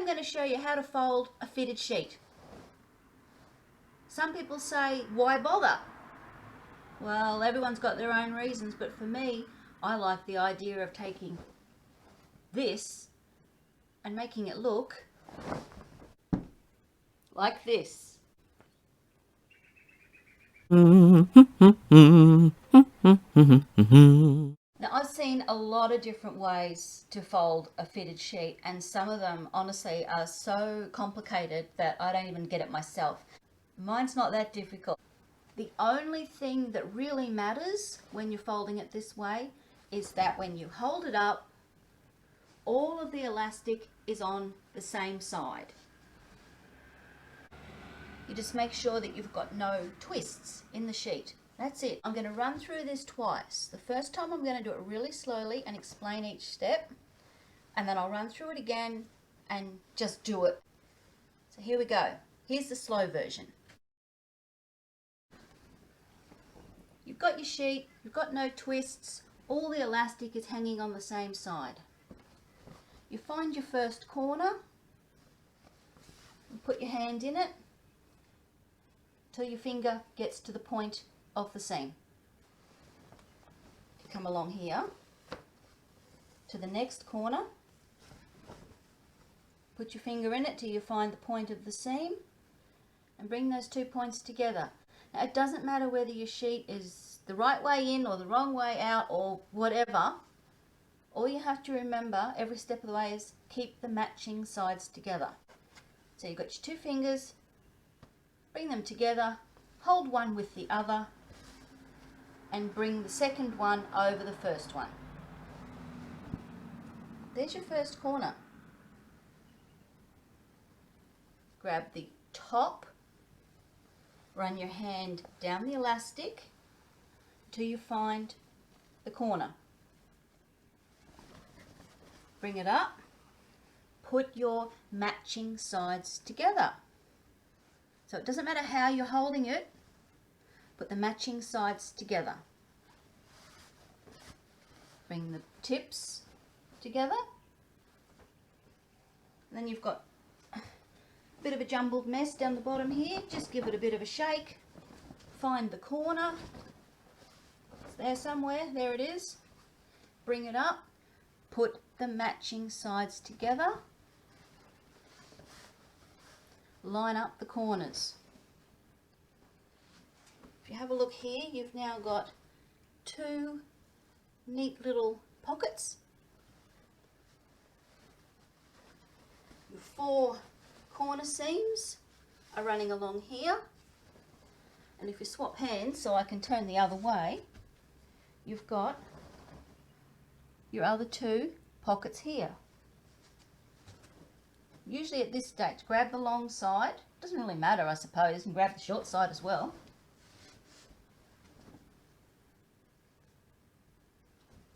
I'm going to show you how to fold a fitted sheet. Some people say, why bother? Well, everyone's got their own reasons, but for me, I like the idea of taking this and making it look like this. Now, I've seen a lot of different ways to fold a fitted sheet, and some of them honestly are so complicated that I don't even get it myself. Mine's not that difficult. The only thing that really matters when you're folding it this way is that when you hold it up, all of the elastic is on the same side. You just make sure that you've got no twists in the sheet. That's it. I'm going to run through this twice. The first time I'm going to do it really slowly and explain each step, and then I'll run through it again and just do it. So here we go. Here's the slow version. You've got your sheet, you've got no twists, all the elastic is hanging on the same side. You find your first corner and put your hand in it till your finger gets to the point of the seam. You come along here to the next corner, put your finger in it till you find the point of the seam and bring those 2 points together. Now, it doesn't matter whether your sheet is the right way in or the wrong way out or whatever. All you have to remember every step of the way is keep the matching sides together. So you've got your 2 fingers, bring them together, hold one with the other and bring the second one over the first one. There's your first corner. Grab the top, run your hand down the elastic till you find the corner. Bring it up, put your matching sides together. So it doesn't matter how you're holding it, put the matching sides together. Bring the tips together. And then you've got a bit of a jumbled mess down the bottom here. Just give it a bit of a shake. Find the corner. It's there somewhere. There it is. Bring it up. Put the matching sides together. Line up the corners. If you have a look here, you've now got 2 neat little pockets. Your 4 corner seams are running along here, and if you swap hands so I can turn the other way, you've got your other 2 pockets here. Usually at this stage, grab the long side. Doesn't really matter, I suppose, and grab the short side as well.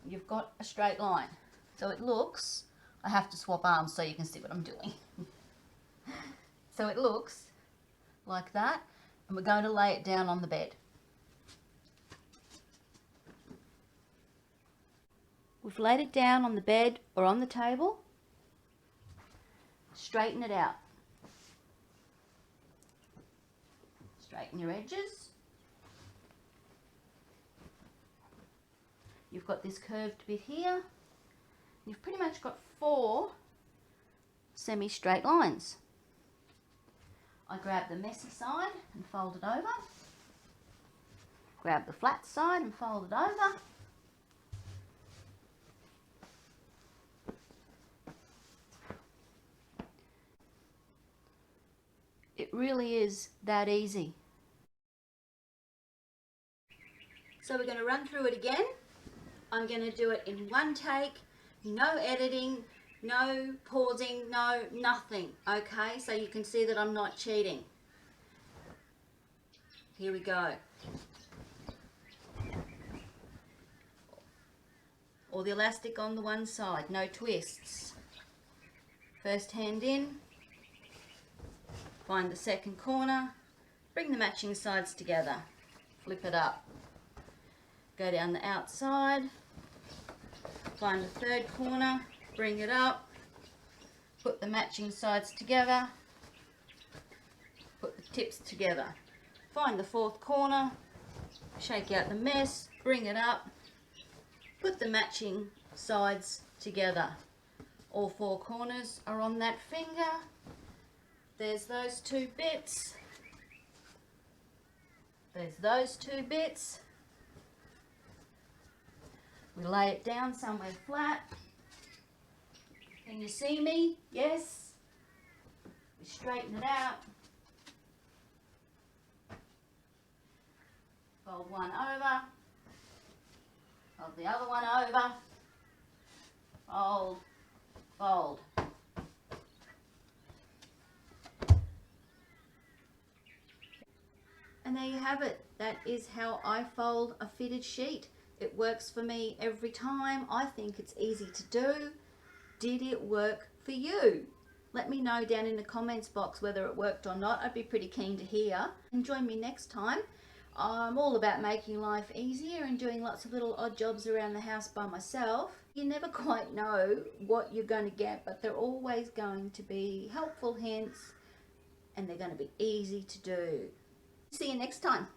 You've got a straight line. So it looks, I have to swap arms so you can see what I'm doing. So it looks like that, and we're going to lay it down on the bed. We've laid it down on the bed or on the table. Straighten it out. Straighten your edges. You've got this curved bit here. You've pretty much got 4 semi-straight lines. I grab the messy side and fold it over. Grab the flat side and fold it over. It really is that easy. So we're going to run through it again. I'm going to do it in one take, no editing, no pausing, no nothing, okay? So you can see that I'm not cheating. Here we go. All the elastic on the one side, no twists. First hand in, find the second corner, bring the matching sides together, flip it up. Go down the outside, find the third corner, bring it up, Put the matching sides together, put the tips together. Find the fourth corner, shake out the mess, bring it up, put the matching sides together. All four corners are on that finger. There's those two bits. There's those two bits. We lay it down somewhere flat. Can you see me? Yes. We straighten it out. Fold one over. Fold the other one over. Fold, fold. And there you have it. That is how I fold a fitted sheet. It works for me every time. I think it's easy to do. Did it work for you? Let me know down in the comments box whether it worked or not. I'd be pretty keen to hear. And join me next time. I'm all about making life easier and doing lots of little odd jobs around the house by myself. You never quite know what you're going to get, but they're always going to be helpful hints and they're going to be easy to do. See you next time.